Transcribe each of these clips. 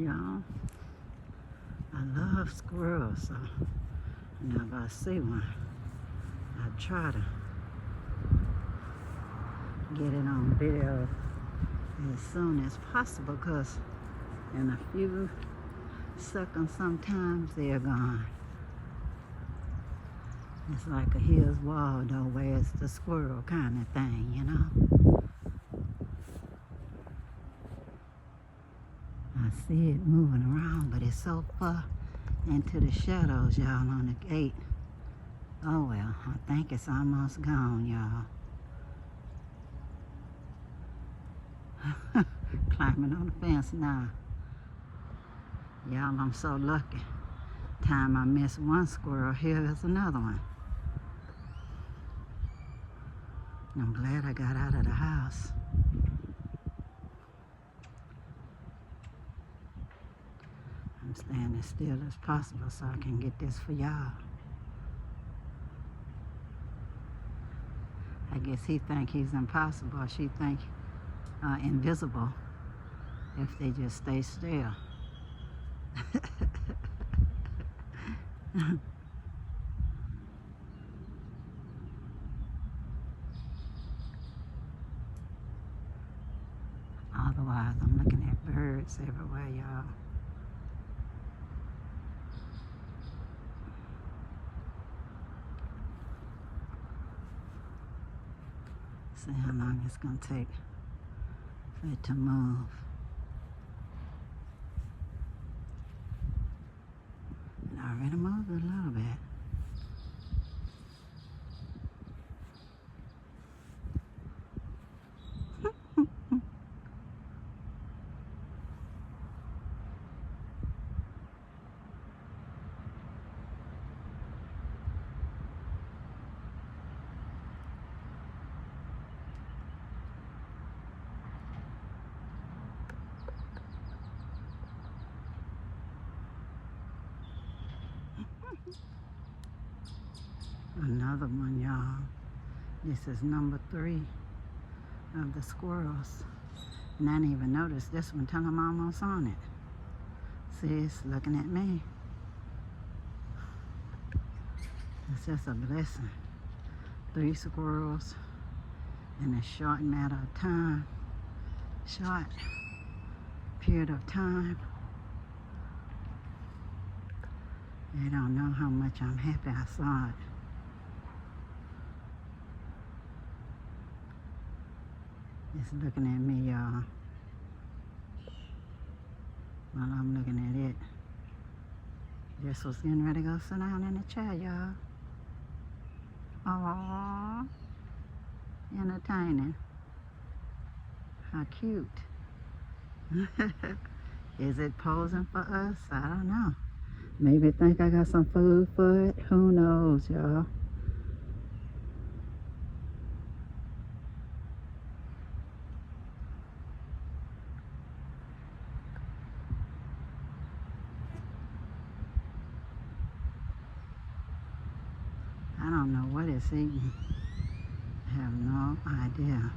Y'all, I love squirrels, so whenever I see one, I try to get it on video as soon as possible, because in a few seconds sometimes they're gone. It's like a Hills Waldo, where it's the squirrel kind of thing, you know. I see it moving around, but it's so far into the shadows, y'all, on the gate. Oh well, I think it's almost gone, y'all. Climbing on the fence now. Y'all, I'm so lucky. Time I miss one squirrel, here is another one. I'm glad I got out of the house. I'm staying as still as possible so I can get this for y'all. I guess he think he's impossible, or she think invisible if they just stay still. Otherwise, I'm looking at birds everywhere, y'all. See how long it's gonna take for it to move. It already moved a little bit. Another one, y'all. This is number 3 of the squirrels. And I didn't even notice this one till I'm almost on it. See, it's looking at me. It's just a blessing. 3 squirrels in a short matter of time. Short period of time. They don't know how much I'm happy I saw it. It's looking at me, y'all, while I'm looking at it. Just was getting ready to go sit down in the chair, y'all. Aww, entertaining. How cute. Is it posing for us? I don't know. Maybe think I got some food for it. Who knows, y'all? I don't know what it's eating. I have no idea.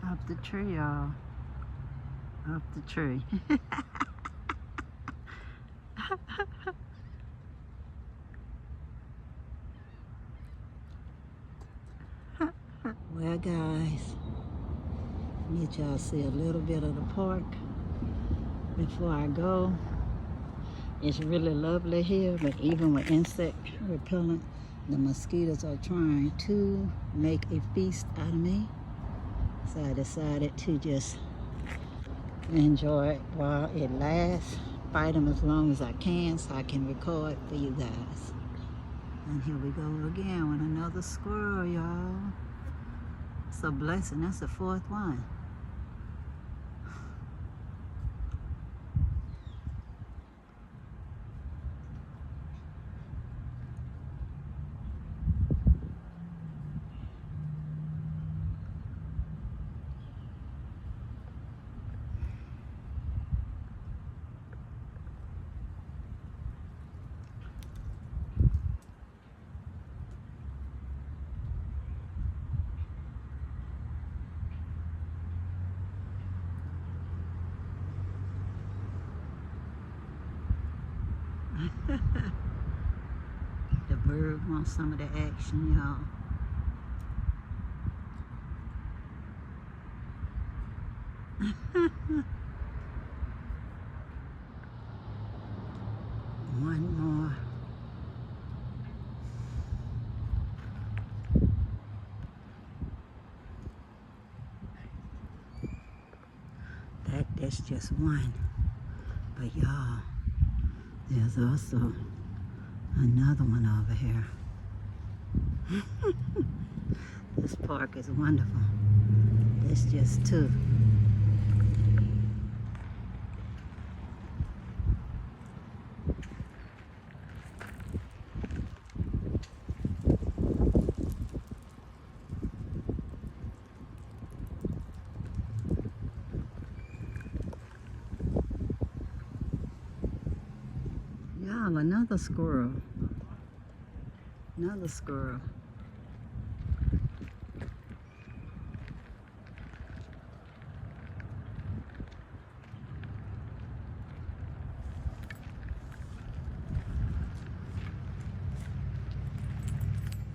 Up the tree, y'all. Up the tree. Well, guys, let y'all see a little bit of the park before I go. It's really lovely here, but even with insect repellent, the mosquitoes are trying to make a feast out of me. So I decided to just enjoy it while it lasts, fight them as long as I can so I can record for you guys. And here we go again with another squirrel, y'all. It's a blessing. That's the fourth one. The bird wants some of the action, y'all. One more. That's just one. But y'all, there's also another one over here. This park is wonderful. That's just two. Y'all, another squirrel. Another squirrel.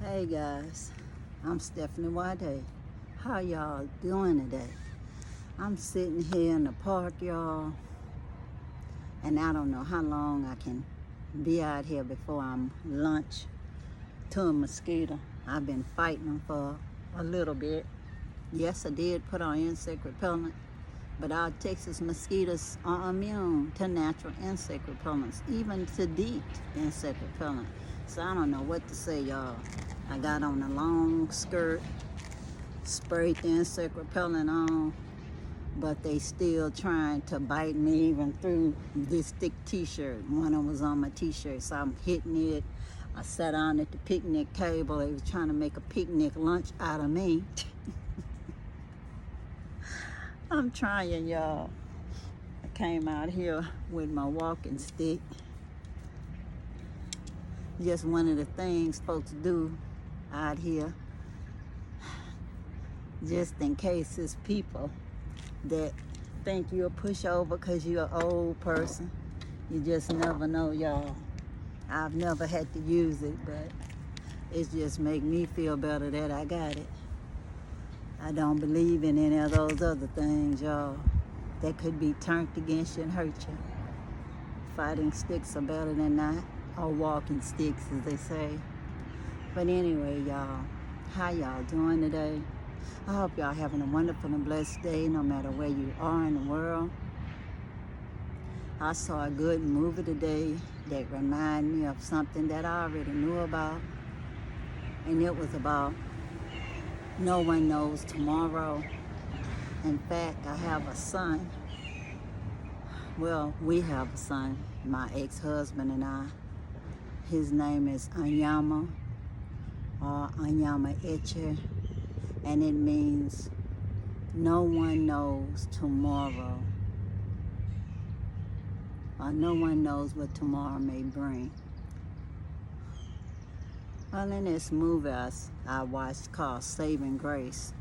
Hey guys, I'm Stephanie Wade. How y'all doing today? I'm sitting here in the park, y'all, and I don't know how long I can be out here before I'm lunch to a mosquito. I've been fighting them for a little bit. Yes, I did put on insect repellent, but our Texas mosquitoes are immune to natural insect repellents, even to DEET insect repellent. So I don't know what to say, y'all. I got on a long skirt, sprayed the insect repellent on, but they still trying to bite me even through this thick t-shirt. One of them was on my t-shirt, so I'm hitting it. I sat down at the picnic table. They was trying to make a picnic lunch out of me. I'm trying, y'all. I came out here with my walking stick. Just one of the things folks do out here, just in case it's people that think you're a pushover because you're an old person. You just never know, y'all. I've never had to use it, but it just make me feel better that I got it. I don't believe in any of those other things, y'all, that could be turned against you and hurt you. Fighting sticks are better than not, or walking sticks, as they say. But anyway, y'all, how y'all doing today? I hope y'all having a wonderful and blessed day, no matter where you are in the world. I saw a good movie today that reminded me of something that I already knew about. And it was about no one knows tomorrow. In fact, I have a son. Well, we have a son, my ex-husband and I. His name is Onyema, or Onyema Eche, and it means no one knows tomorrow, or no one knows what tomorrow may bring. Well, in this movie I watched called Saving Grace,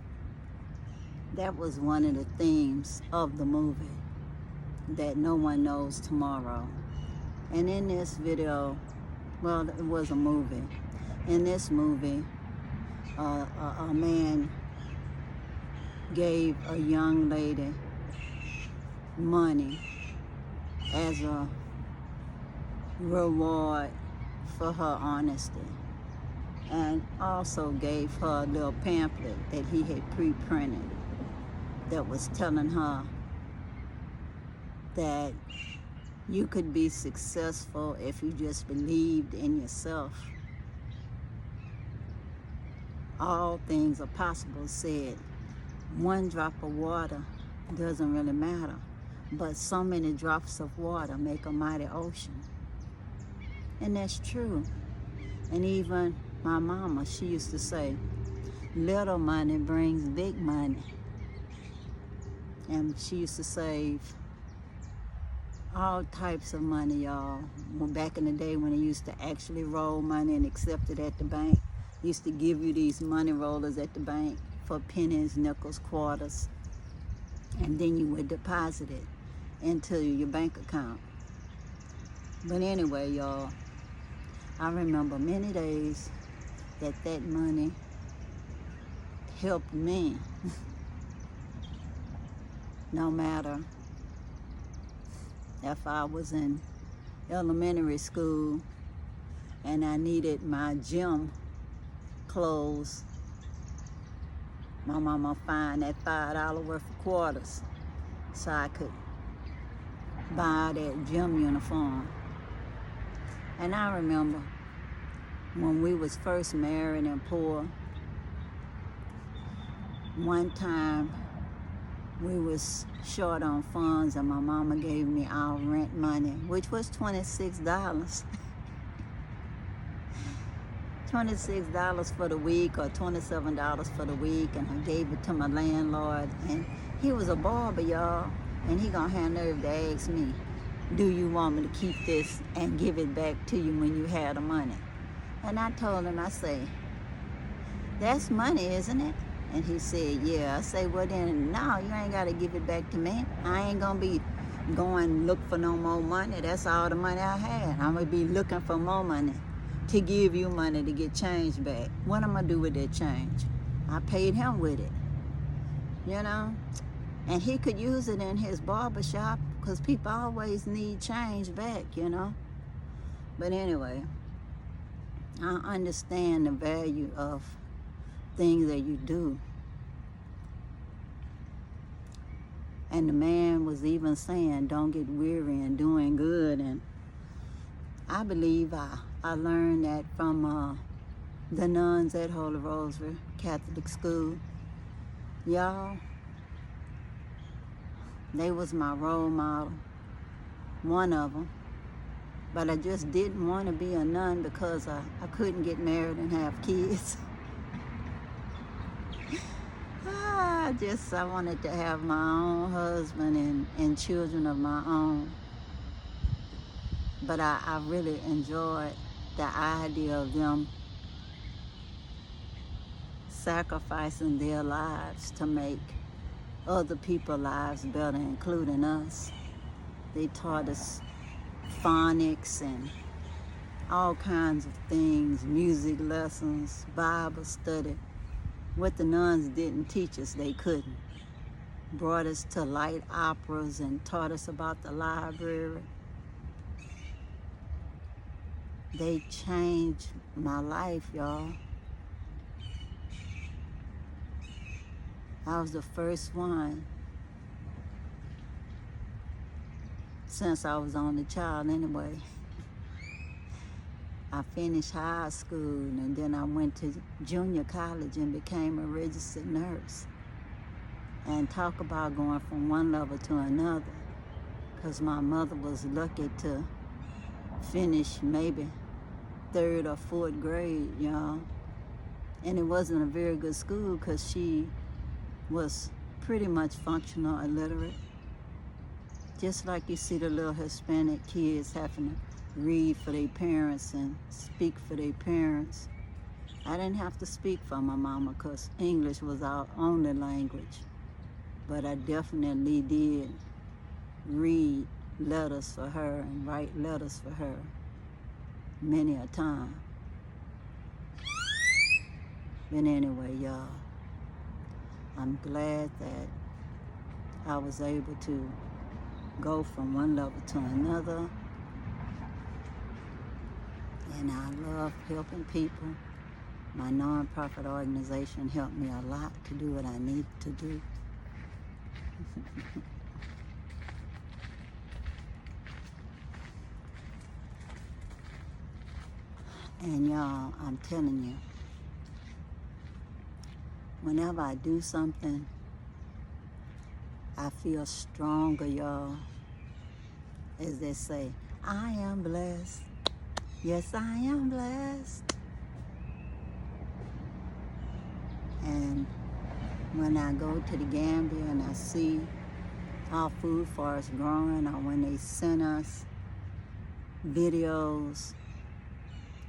that was one of the themes of the movie, that no one knows tomorrow. And in this video, well, it was a movie. In this movie, a man gave a young lady money as a reward for her honesty, and also gave her a little pamphlet that he had pre-printed that was telling her that you could be successful if you just believed in yourself. all things are possible said, one drop of water doesn't really matter, but so many drops of water make a mighty ocean. And that's true. And even my mama, she used to say, little money brings big money. And she used to save all types of money, y'all. Well, back in the day when they used to actually roll money and accept it at the bank, used to give you these money rollers at the bank for pennies, nickels, quarters, and then you would deposit it into your bank account. But anyway, y'all, I remember many days that money helped me. No matter if I was in elementary school and I needed my gym clothes, my mama find that $5 worth of quarters so I could buy that gym uniform. And I remember when we was first married and poor, one time we was short on funds and my mama gave me our rent money, which was $26. $26 for the week, or $27 for the week, and I gave it to my landlord. And he was a barber, y'all, and he gonna have nerve to ask me, do you want me to keep this and give it back to you when you have the money? And I told him, I say, that's money, isn't it? And he said, yeah. I say, well then, no, you ain't gotta give it back to me. I ain't gonna be going look for no more money. That's all the money I had. I'm gonna be looking for more money to give you money to get change back. What am I gonna do with that change? I paid him with it, you know? And he could use it in his barber shop because people always need change back, you know? But anyway, I understand the value of things that you do. And the man was even saying, don't get weary in doing good. And I believe I learned that from the nuns at Holy Rosary Catholic School. Y'all, they was my role model, one of them. But I just didn't want to be a nun because I couldn't get married and have kids. I wanted to have my own husband and children of my own. But I really enjoyed the idea of them sacrificing their lives to make other people's lives better, including us. They taught us phonics and all kinds of things, music lessons, Bible study. What the nuns didn't teach us, they couldn't. Brought us to light operas and taught us about the library. They changed my life, y'all. I was the first one since I was only child anyway. I finished high school and then I went to junior college and became a registered nurse. And talk about going from one level to another, because my mother was lucky to finish maybe 3rd or 4th grade, y'all. And it wasn't a very good school because she was pretty much functional illiterate. Just like you see the little Hispanic kids having to read for their parents and speak for their parents. I didn't have to speak for my mama because English was our only language. But I definitely did read letters for her and write letters for her many a time. But anyway, y'all, I'm glad that I was able to go from one level to another. And I love helping people. My nonprofit organization helped me a lot to do what I need to do. And y'all, I'm telling you, Whenever I do something, I feel stronger, y'all. As they say, I am blessed. Yes, I am blessed. And when I go to the Gambia and I see our food forest growing, or when they send us videos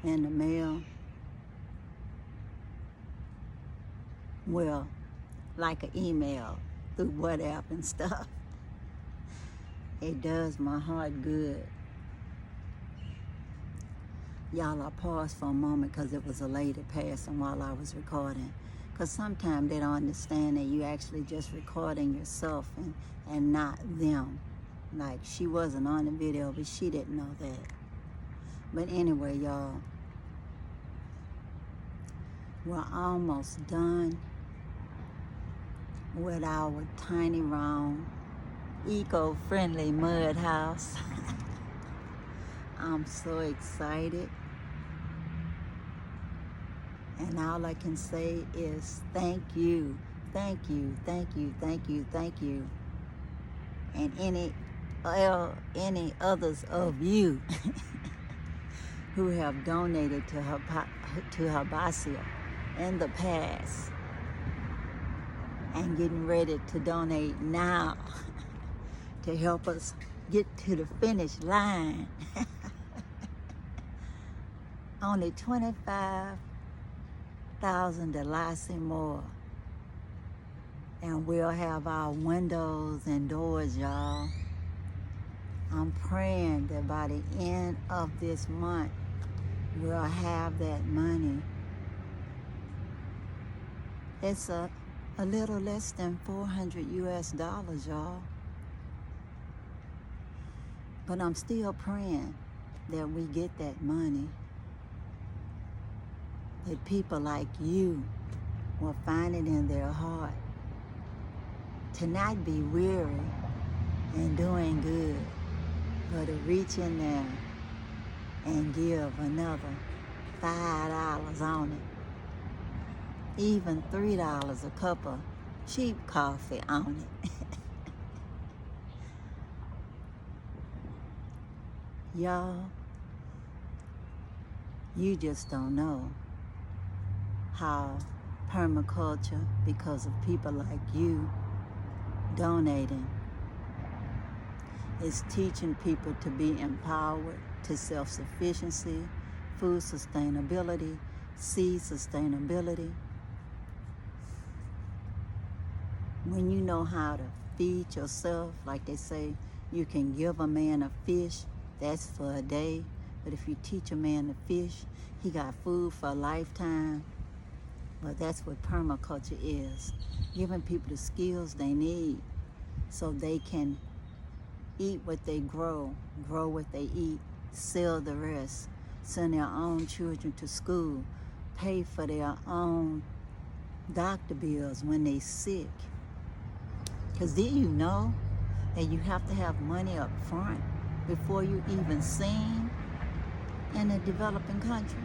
in the mail, well, like an email through WhatsApp and stuff, it does my heart good. Y'all, I paused for a moment because it was a lady passing while I was recording. Because sometimes they don't understand that you actually just recording yourself and not them. Like, she wasn't on the video, but she didn't know that. But anyway, y'all, we're almost done with our tiny, round, eco-friendly mud house. I'm so excited. And all I can say is thank you, thank you, thank you, thank you, thank you. And any others of you who have donated to HYBASIA in the past and getting ready to donate now to help us get to the finish line. Only $25,000 more, and we'll have our windows and doors, y'all. I'm praying that by the end of this month, we'll have that money. It's a little less than $400 US, y'all. But I'm still praying that we get that money. That people like you will find it in their heart to not be weary in doing good, but to reach in there and give another $5 on it. Even $3 a cup of cheap coffee on it. Y'all, you just don't know how permaculture, because of people like you donating, is teaching people to be empowered to self-sufficiency, food sustainability, seed sustainability. When you know how to feed yourself, like they say, you can give a man a fish, that's for a day. But if you teach a man to fish, he got food for a lifetime. Well, that's what permaculture is. Giving people the skills they need so they can eat what they grow what they eat, sell the rest, send their own children to school, pay for their own doctor bills when they sick. Because did you know that you have to have money up front before you even seen in a developing country?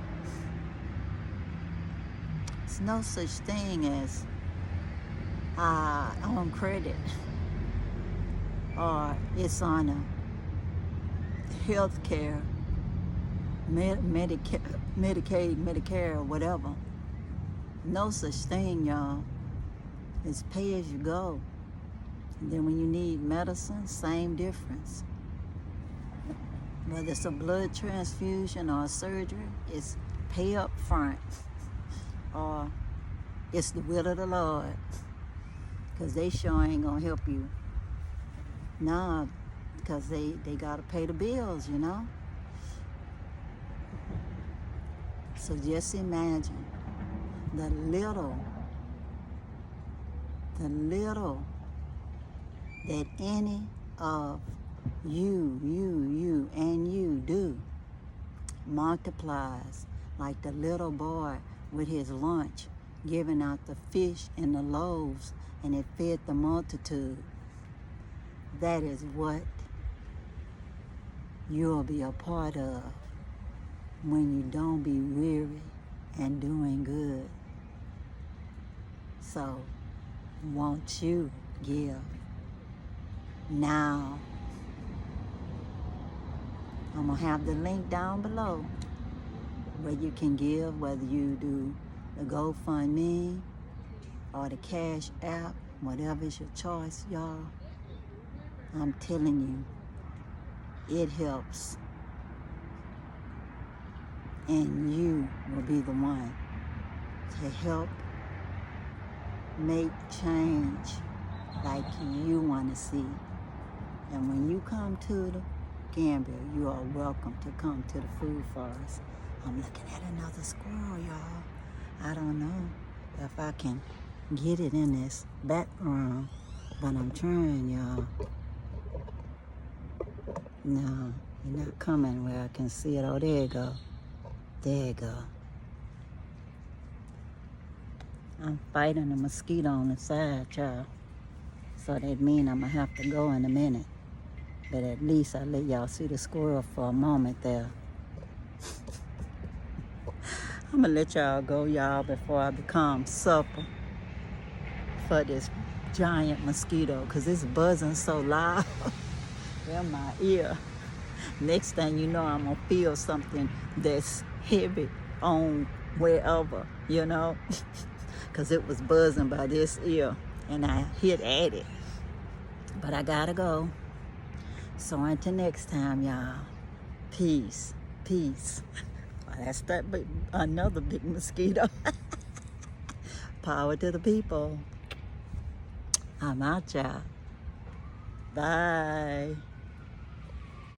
It's no such thing as on credit, or it's on a health care, Medicaid, Medicare, or whatever. No such thing, y'all. It's pay as you go. And then when you need medicine, same difference. Whether it's a blood transfusion or a surgery, it's pay up front. Or it's the will of the Lord. Because they sure ain't going to help you. Nah, because they got to pay the bills, you know. So just imagine the little that any of you do multiplies, like the little boy with his lunch, giving out the fish and the loaves, and it fed the multitude. That is what you'll be a part of when you don't be weary and doing good. So, won't you give now? I'm going to have the link down below where you can give, whether you do the GoFundMe or the Cash App, whatever is your choice, y'all. I'm telling you, it helps. And you will be the one to help make change like you want to see. And when you come to the Gambia, you are welcome to come to the food forest. I'm looking at another squirrel, y'all. I don't know if I can get it in this background, but I'm trying, y'all. No, you're not coming where I can see it. Oh, there you go. There you go. I'm fighting a mosquito on the side, y'all. So that means I'm going to have to go in a minute. But at least I let y'all see the squirrel for a moment there. I'm going to let y'all go, y'all, before I become supple for this giant mosquito, because it's buzzing so loud in my ear. Next thing you know, I'm going to feel something that's heavy on wherever, you know, because it was buzzing by this ear, and I hit at it. But I got to go. So until next time, y'all, peace, peace. Well, that's that big, another big mosquito. Power to the people. I'm out, y'all. Bye.